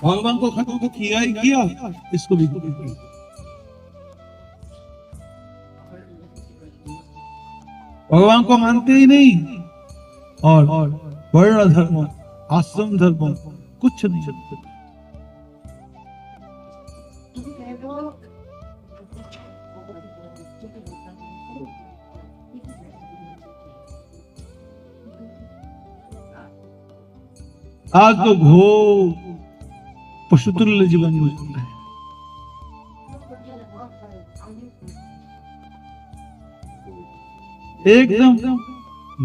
भगवान को खत्म तो किया ही किया, इसको भी किया। भगवान को मानते ही नहीं, और वर्ण धर्म, आश्रम धर्म कुछ नहीं। आज तो घोर पशुतुल्य जीवन जीवन है। एकदम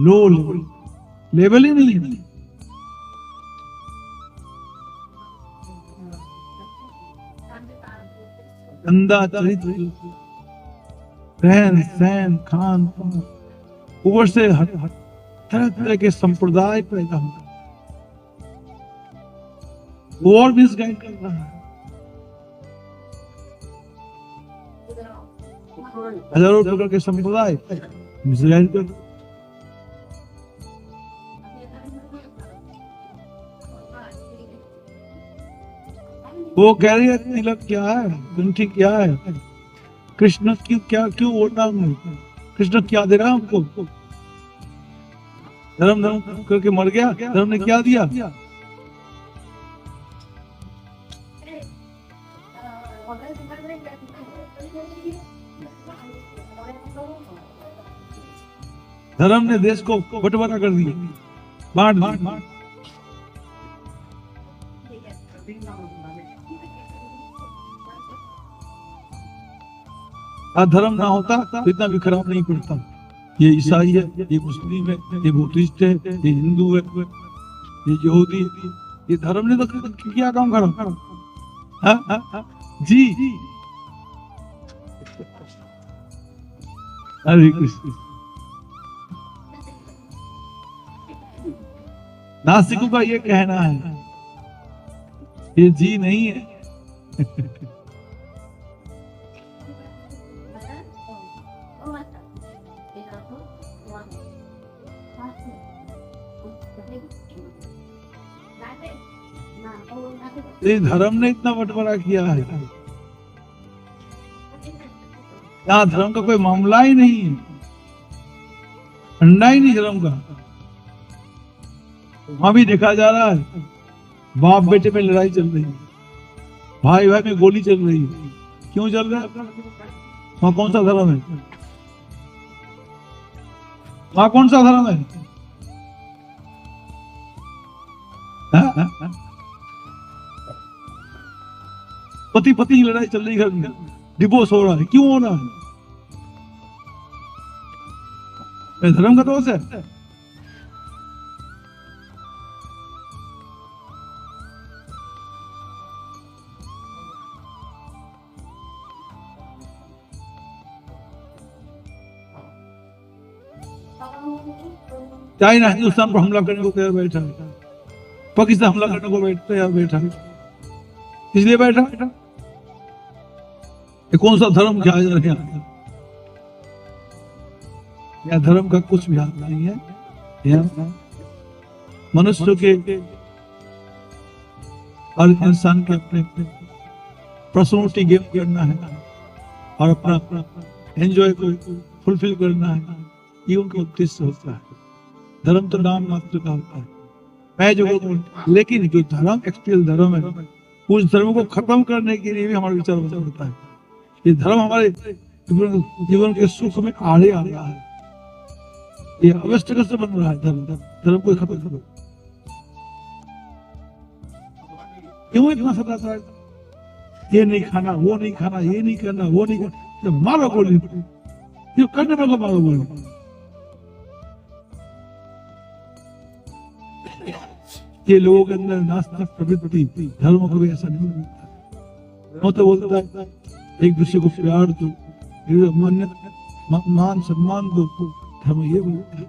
लो लेवल ही नहीं है। गंदा चरित्र, रहन सहन, खान पान, ऊपर से तरह तरह के संप्रदाय पैदा होता है, वो और मिसगाइड कर रहा है। हजारों प्रकार के संप्रदाय मिसगाइड कर, वो कह रही है तिलक क्या है, कंठी क्या है, कृष्ण क्यों ओढ़ना है, कृष्ण क्या दे रहा है हमको। धर्म धर्म करके मर गया, धर्म ने क्या दिया। धर्म ने देश को बंटवारा कर दिया, बांट दिया। धर्म ना होता तो इतना भी खराब नहीं पड़ता। ये ईसाई है, ये मुस्लिम है, ये बुद्धिस्ट है, ये हिंदू है, ये यहूदी, ये धर्म ने तो क्या काम खराब। जी हरे कृष्ण। नास्तिकों का ये कहना है, ये जी नहीं है। ये धर्म ने इतना बंटवारा किया है, यहाँ धर्म का कोई मामला ही नहीं है, अंडा ही नहीं धर्म का। वहां भी देखा जा रहा है, बाप बेटे में लड़ाई चल रही है, भाई भाई में गोली चल रही है। क्यों चल रहा है? वहां कौन सा धर्म है? वहां कौन सा धर्म है? पति पति की लड़ाई चल रही, घर में डिवोर्स हो रहा है। क्यों हो रहा है? धर्म का दोष है। चाइना हिंदुस्तान पर हमला करने को तैयार बैठा, पाकिस्तान हमला करने को तैयार बैठा, इसलिए बैठा। ये कौन सा धर्म क्या जा रहे हैं? यह धर्म का कुछ भी हाथ नहीं है। यह मनुष्य के, हर इंसान के अपने पर्सनलिटी गेम करना है और अपना एंजॉय को फुलफिल करना है, ये उनका उद्देश्य होता है। धर्म तो नाम मात्र का होता है, मैं जो, लेकिन जो धर्म एक्चुअल धर्म है, उस धर्म को खत्म करने के लिए भी हमारा विचार होता है। ये धर्म हमारे जीवन के सुख में आड़े आ रहा है, ये अवश्य कैसे बन रहा है। धर्म को खत्म करो। क्यों इतना सताता है? ये नहीं खाना, वो नहीं खाना, ये नहीं करना, वो नहीं करना, मारो गोली, ये करने में मारो गोली। ये लोगों के अंदर नास्तिक प्रवृत्ति, धर्म को भी ऐसा नहीं मिलता। वो तो बोलता है एक दूसरे को प्यार दो, मान सम्मान दो। धर्म ये बोलता है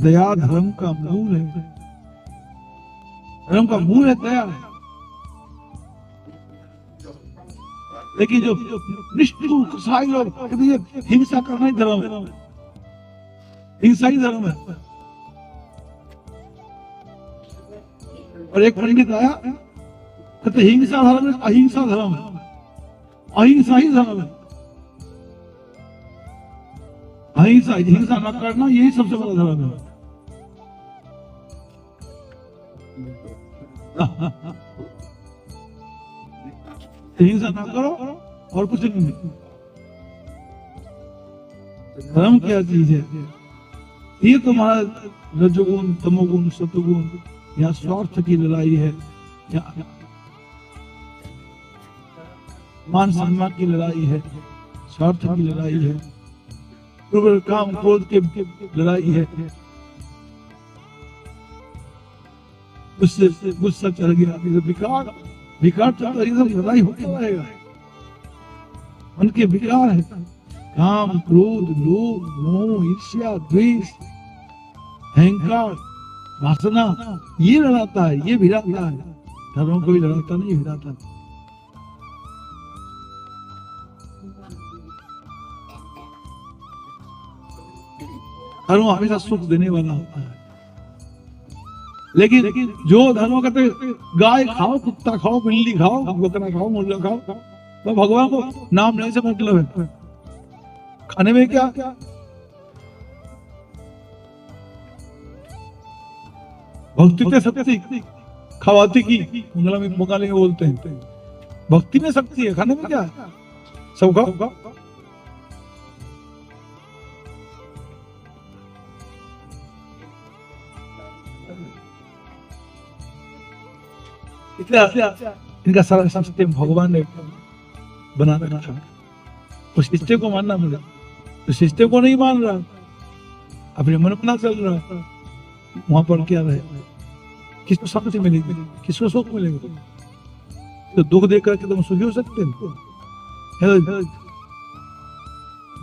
दया धर्म का मूल है, धर्म का मूल है दया। लेकिन जो निष्ठुर कसाई लोग हिंसा करना ही धर्म है, हिंसा ही धर्म है। और एक पंडित आया, कहते हिंसा धर्म है, अहिंसा धर्म है, अहिंसा ही धर्म है। अहिंसा, हिंसा न करना यही सबसे बड़ा धर्म है। हिंसा ना करो और कुछ नहीं। धर्म क्या चीज है? ये तुम्हारा रजोगुण, तमोगुण, सतोगुण, या स्वार्थ की लड़ाई है, या मान सम्मान की लड़ाई है, स्वार्थ की लड़ाई है, प्रबल काम क्रोध की लड़ाई है। उससे गुस्सा चढ़ गया, विकार विकार चलता है, लड़ाई होता रहेगा। उनके विकार है काम, क्रोध, लोभ, मोह, ईर्ष्या, द्वेष, अहंकार, वासना, ये लड़ाता है, ये भिड़ाता है। धर्मों को भी लड़ाता नहीं, भिड़ाता। धर्म हमेशा सुख देने वाला होता है, लेकिन जो धर्म कहते गाय खाओ, कुत्ता खाओ, बिल्ली खाओ, बकरा खाओ, मुर्गा खाओ, तो भगवान को नाम लेने से मतलब है। खाने में क्या भक्ति में शक्ति, खवाती की बंगाली में बोलते हैं। भक्ति में शक्ति है, खाने में क्या है? सब खाओ। इनका सारा सिस्टम भगवान ने बना रखा। उस सिस्टम को मानना पड़ेगा। तो सिस्टम को नहीं मान रहा, अपने मन अपना चल रहा है, वहां पर क्या रहे? किसको शांति मिलेगी, किसको सुख मिलेगा? तो दुख देख करके तुम सुखी हो सकते हो?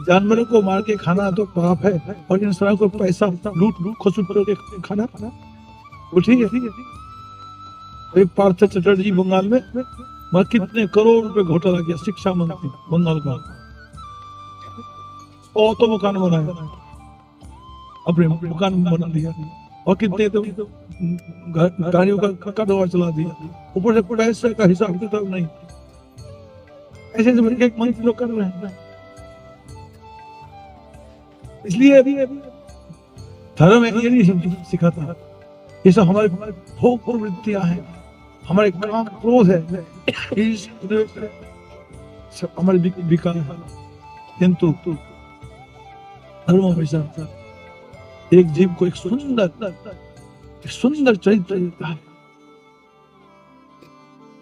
जानवरों को मार के खाना तो पाप है, और इंसान को पैसा लूट खसूट करके खाना वो ठीक है। एक पार्थ चटर्जी बंगाल में कितने करोड़ रुपए घोटाला किया, शिक्षा मंत्री बंगाल का, और तो मकान बनाया, अपने मकान बना दिया, और कितने तो गाड़ियों का कारोबार चला दिया, ऊपर से पैसे का हिसाब किताब नहीं। ऐसे एक मंत्री लोग कर रहे हैं। इसलिए धर्म ये नहीं सिखाता, ये सब हमारे भोग प्रवृत्तियां हैं, हमारे काम क्रोध है, हमारे विकार है। किंतु धर्म हमेशा एक जीव को एक सुंदर चरित्र देता है।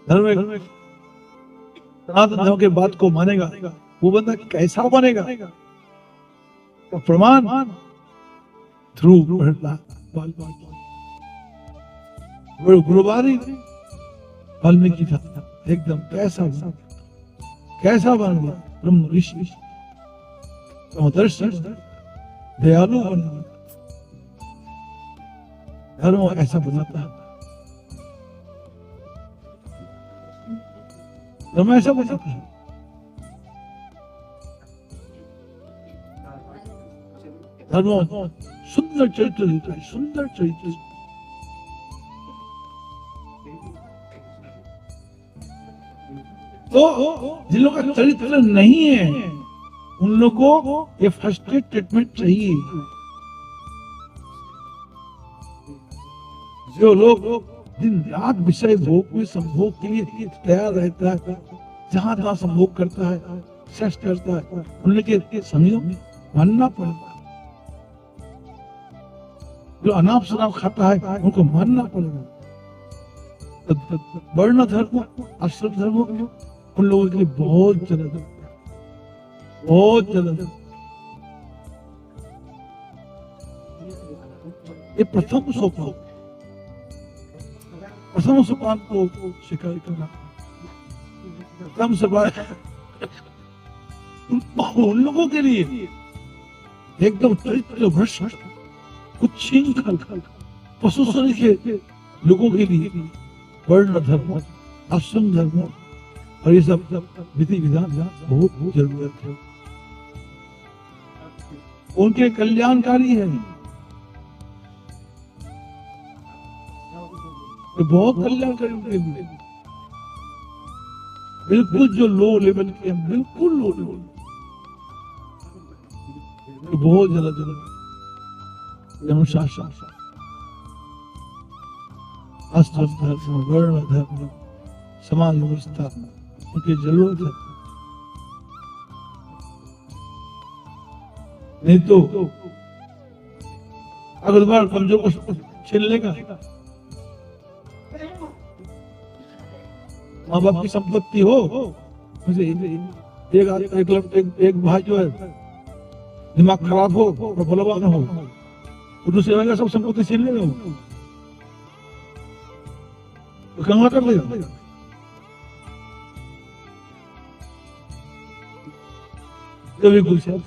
धर्म सनातन धर्म के बात को मानेगा, वो बंदा कैसा बनेगा? तो प्रमाण ध्रुव गुरुवारी वाल्मीकि था, एकदम कैसा बन गया? ब्रह्म ऋषि, समदर्शी, दयालु बन गया। धर्म ऐसा बनाता है, धर्म ऐसा बनाता है। धर्म सुंदर चरित्र देता है, सुंदर चरित्र। तो जिन लोगों का चरित्र नहीं है, उन लोगों को ये फर्स्ट एड ट्रीटमेंट चाहिए। जो लोग दिन रात विषय भोग में संभोग के लिए तैयार रहता है, जहां जहां संभोग करता है, सेक्स करता है, उनके समझो मानना पड़ता है। जो अनाप शराब खाता है, उनको मानना पड़ेगा। वर्ण धर्म, आश्रम धर्म उन लोगों के लिए बहुत ज्यादा, बहुत ज्यादा। ये प्रथम सोपान को स्वीकार करना, प्रथम सोपान उन लोगों के लिए एकदम चरित्र भ्रष्ट, उच्छृंखल, पशु श्रेणी के लोगों के लिए वर्ण धर्म, आश्रम धर्म और ये सब विधि विधान बहुत जरूरत है। उनके कल्याणकारी है, तो बहुत कल्याणकारी उनके लिए। बिल्कुल जो लो लेवल के हैं, बिल्कुल लो लेवल, बहुत ज्यादा जरूरत। अनुशासन, आश्रम धर्म, वर्ण धर्म, समाज व्यवस्था उनकी जरूरत है। नहीं तो अगर बार कमजोर को छीन लेगा, माँ बाप की संपत्ति हो, मुझे एक भाई जो है दिमाग खराब हो और बलवान हो, तो दूसरे का सब संपत्ति छीन लेगा, तो कंगा कर लेगा। जो भी कुछ है,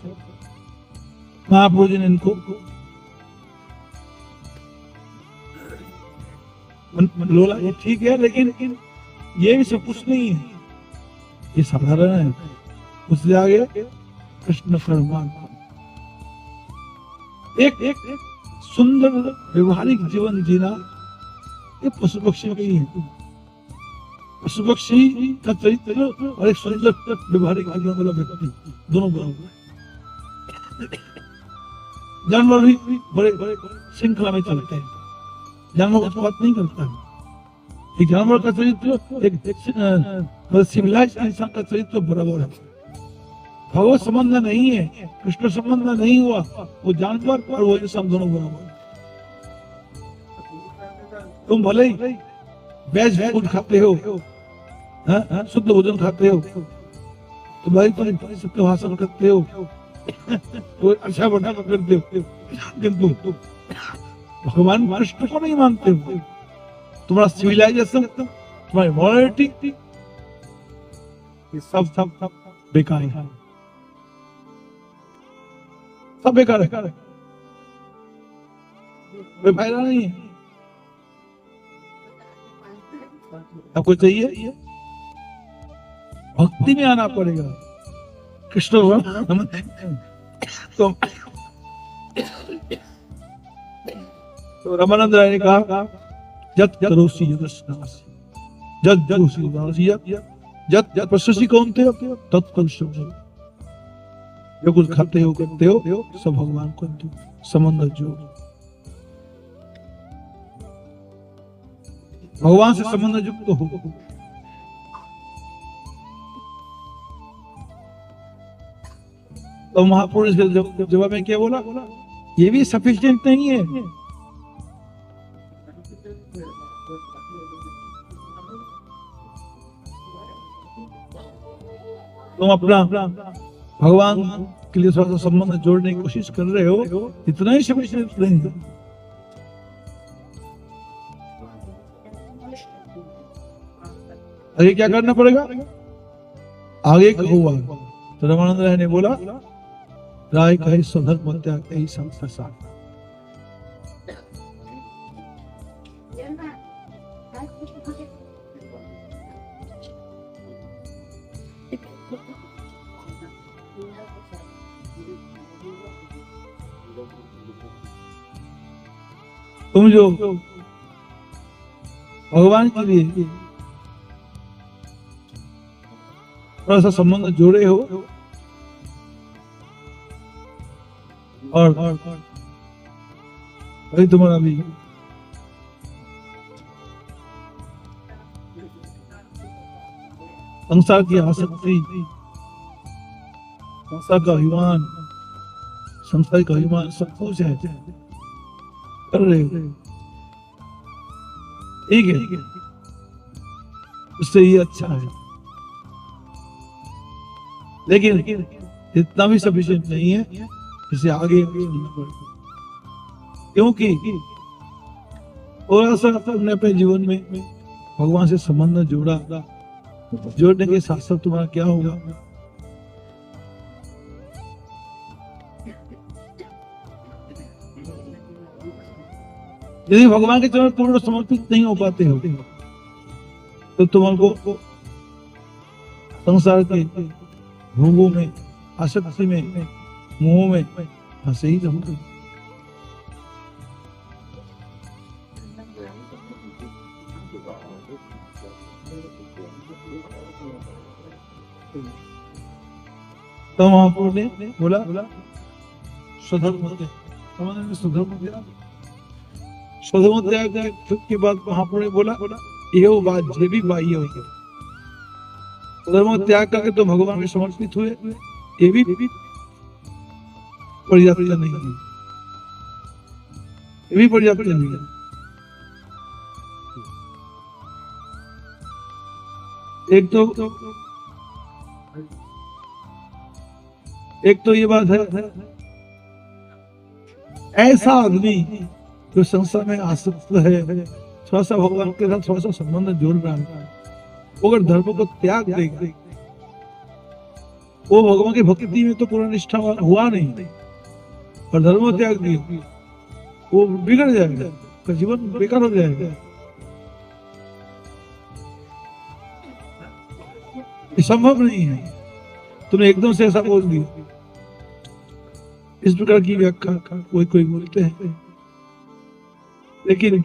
महाप्रभु जी ने इनको लोला, ये ठीक है, लेकिन ये भी सब कुछ नहीं है, ये साधारण है। उससे आगे कृष्ण फरमान, एक सुंदर व्यवहारिक जीवन जीना, ये पशु पक्षी नहीं है। पशु पक्षी का चरित्र और एक सुंदर व्यवहारिक जीवन वाला व्यक्ति दोनों बराबर। जानवर भी बड़े बड़े श्रृंखला में चलते हैं, जानवर उत्पात नहीं करता है। एक जानवर का चरित्र, एक सिविलाइज्ड इंसान का चरित्र बराबर है। भगवत संबंध नहीं है, कृष्ण संबंध नहीं हुआ, वो जानवर और वो इंसान दोनों बराबर। तुम भले ही वेज फूड खाते हो, शुद्ध भोजन खाते हो, तुम्हारी सत्य भाषण करते हो, तो अच्छा बढ़ा करते हो, किंतु भगवान कृष्ण को नहीं मानते हो। तुम्हारा सिविलाइजेशन, तुम्हारी मॉरलिटी, सब बेकार है, सब बेकार है, कोई फायदा नहीं है। आपको चाहिए भक्ति में आना पड़ेगा, कृष्ण तो रामानंद राय ने कहा, जत करोसी यदस्नासी, जत करोसी यदस्नासी, जत जत पश्यसि कौन्तेय तत्कल शुभम। जो कुछ खाते हो करते हो सब भगवान को संबंध जोड़, भगवान से संबंध युक्त हो। तो महापुरुष के जवाब में क्या बोला, ये भी सफिशिएंट नहीं है। तुम अपना भगवान के लिए थोड़ा सा संबंध जोड़ने की कोशिश कर रहे हो, इतना ही सफिशिएंट नहीं है। आगे क्या करना पड़ेगा, आगे हुआ तो रामानंद राय ने बोला, राय कहे स्वधर्म त्याग कही संसार। तुम जो भगवान के लिए थोड़ा सा संबंध जोड़े हो और वही तुम्हारा भी संसार की आसक्ति, संसार का अभिमान, संसार का अभिमान सब कुछ है कर रहे हो, ठीक है, उससे ये अच्छा है, लेकिन इतना भी सफिशिएंट नहीं है, इसे आगे चलना पड़ेगा। क्योंकि थोड़ा सा अपने अपने जीवन में भगवान से संबंध जोड़ा, जोड़ने के साथ साथ तुम्हारा क्या होगा, यदि भगवान के चरण पूर्ण समर्पित नहीं हो पाते हो तो तुमको संसार के भोगों में, आसक्ति में, मोह में फंसे ही रहोगे। तो महाप्रभु ने बोला स्वधर्म त्याग, स्वधर्म त्याग के बाद महाप्रभु ने बोला ये वो बात जे भी बाह्य हुई, स्वधर्म त्याग करके तो भगवान में समर्पित हुए, ये भी पर्याप्त नहीं है, ये भी पर्याप्त नहीं है। एक तो ये बात है, ऐसा आदमी जो संसार में आसक्त है, थोड़ा सा भगवान के साथ थोड़ा सा संबंध जोड़ रहा है, वो अगर धर्म को त्याग देगा, वो भगवान की भक्ति में तो पूरा निष्ठा हुआ नहीं, और धर्म त्याग दिया वो बिगड़ जाएगा, उसका जीवन बेकार हो जाएगा। ये संभव नहीं है, तुमने एकदम से ऐसा बोल दिया। इस प्रकार की व्याख्या कोई बोलते हैं, लेकिन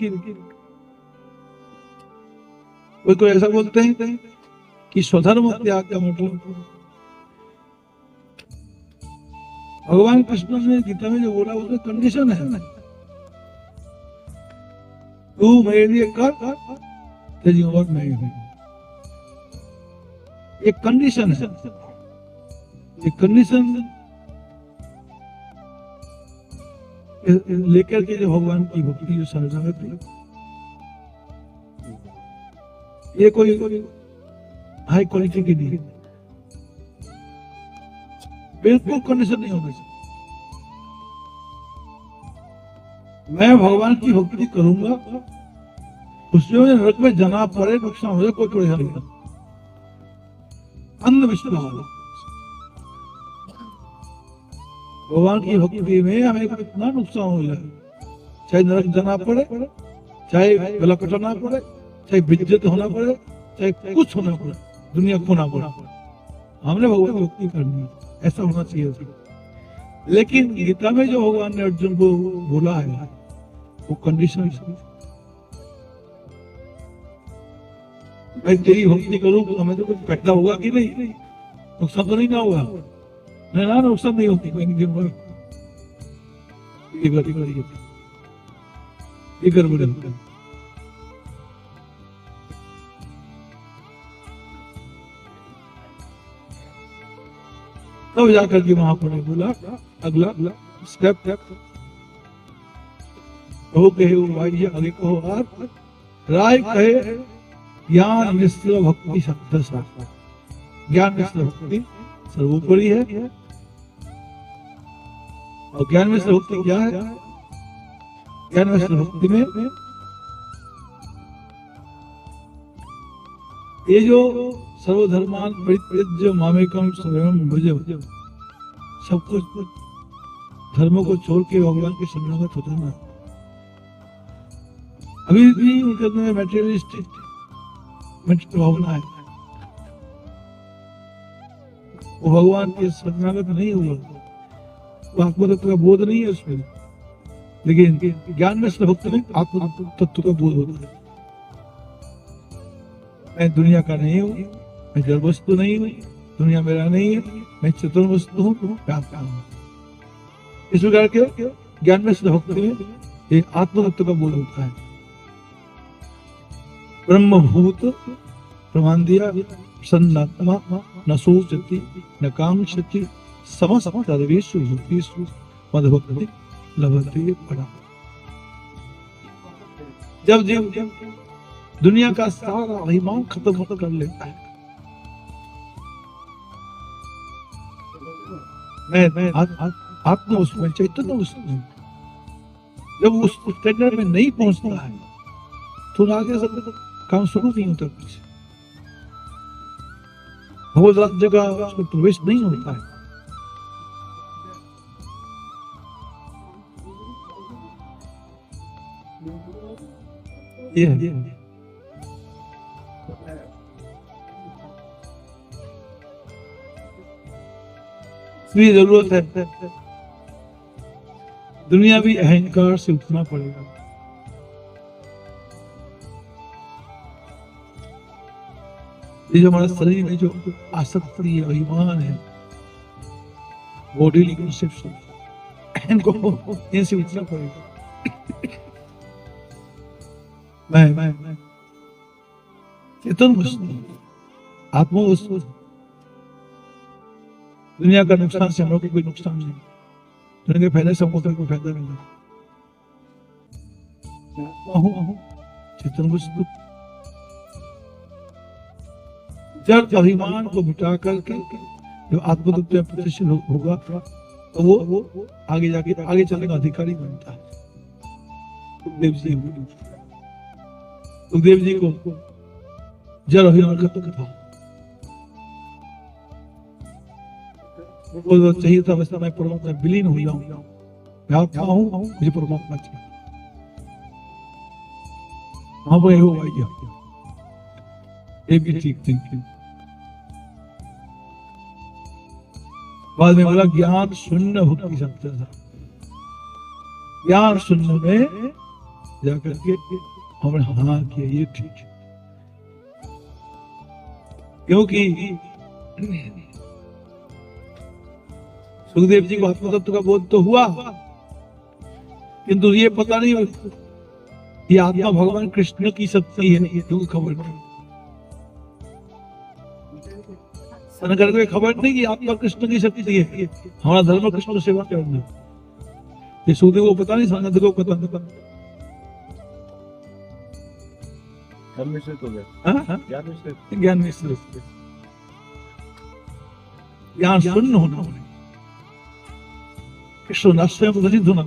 कोई ऐसा बोलते हैं कि स्वधर्म त्याग का मतलब भगवान कृष्ण ने गीता में जो बोला उसमें कंडीशन है, तू मेरे लिए कर तेरी और मैं हूं, एक कंडीशन है। एक कंडीशन लेकर के जो भगवान की भक्ति जो साधना करती है, ये कोई हाई क्वालिटी की नहीं, बिल्कुल कंडीशन नहीं होना चाहिए। मैं भगवान की भक्ति करूंगा, उसमें मुझे नरक में जाना पड़े, नुकसान हो जाए, कोई परेशानी नहीं। अंधविश्वास, भगवान की भक्ति में हमें कितना नुकसान हो जाए, चाहे नरक जाना पड़े, चाहे गला कटाना पड़े, चाहे बेइज्जत होना पड़े, चाहे कुछ होना पड़े, दुनिया खोना पड़े, हमने भगवान की भक्ति करनी है, ऐसा होना चाहिए। लेकिन गीता में जो भगवान ने अर्जुन को बोला है वो कंडीशन, मैं तेरी भक्ति करूं तो हमें तो कुछ पैदा होगा कि नहीं, नुकसान तो नहीं ना होगा, ना नुकसान नहीं होती कोई नहीं, तब जाकर के महाप्रभु ने बोला अगला स्टेप, कहो कहे वो भाई आगे कहो, आप राय कहे ज्ञान मिश्र भक्ति शब्द शास्त्र, ज्ञान मिश्र भक्ति सर्वोपरि है, और ज्ञान मिश्र भक्ति क्या है? ज्ञान मिश्र भक्ति में ये जो सर्वधर्मान परित्यज्य मामेकम शरणं भज, सब कुछ धर्मों को छोड़ के भगवान के शरणागत हो जाना। अभी भी उनके अंदर मैटेरियलिस्टिक भावना है, वो भगवान के शरणागत नहीं हुआ, वो आत्मतत्व का बोध नहीं है उसमें, लेकिन ज्ञान में भक्त में आत्म तत्व का बोध होता है। मैं दुनिया का नहीं हूँ, मैं जड़ वस्तु नहीं हूँ, दुनिया मेरा नहीं है, मैं चतुर वस्तु हूँ, मैं आपका हूँ। इस प्रकार के ज्ञान में भक्ति में एक आत्म तत्व का बोध होता है। ब्रह्मभूत प्रमाण दिया, सन्नात्मा न सोचती न कांक्षति समस्त सर्वेषु भूतेषु मद्भक्ति लभते परा। जब जब दुनिया का सारा अभिमान खत्म कर लेता है, मैं आत्मा उसमें, चैतन्य उसमें, जब उस स्टैंडर्ड में नहीं पहुंचता है तो आगे सब काम शुरू नहीं होता, कुछ भगवत राज्य का उसमें प्रवेश नहीं होता है। ये है इसलिए जरूरत है, दुनिया भी अहंकार से उठना पड़ेगा। ये जो हमारा शरीर में जो आसक्ति है, अभिमान है, बॉडीली कंसेप्शन, इनको इनसे उठना पड़ेगा। मैं चेतन वस्तु, आत्मा वस्तु, दुनिया का नुकसान से हम लोग को कोई नुकसान नहीं, दुनिया के फायदे से हमको कोई फायदा नहीं। चेतन वस्तु जब अभिमान को मिटा करके जो आत्मतत्व में प्रतिष्ठित होगा तो वो आगे जाके आगे चलने का अधिकारी बनता है। सुखदेव जी को जड़ अभिमान खत्म था, वो चाहिए था वैसा मैं परमात्मा में विलीन हो जाऊं, मैं आत्मा हूं, मुझे परमात्मा चाहिए। हाँ भाई हो भाई, ये भी ठीक थिंकिंग। बाद में बोला ज्ञान शून्य भक्ति सकता था, ज्ञान शून्य में जाकर के हमने हाँ किया, ये ठीक है। क्योंकि सुखदेव जी को आत्मतत्व का बोध तो हुआ, किंतु ये पता नहीं ये आत्मा भगवान कृष्ण की शक्ति है, क्योंकि खबर नहीं, शंकर को खबर नहीं कि आत्मा कृष्ण की शक्ति है, हमारा धर्म कृष्ण की सेवा करना। ये सुखदेव को पता नहीं, संगत को पता नहीं। ज्ञान मिश्रित, ज्ञान शून्य होना, कृष्ण राष्ट्र में प्रसिद्ध होना।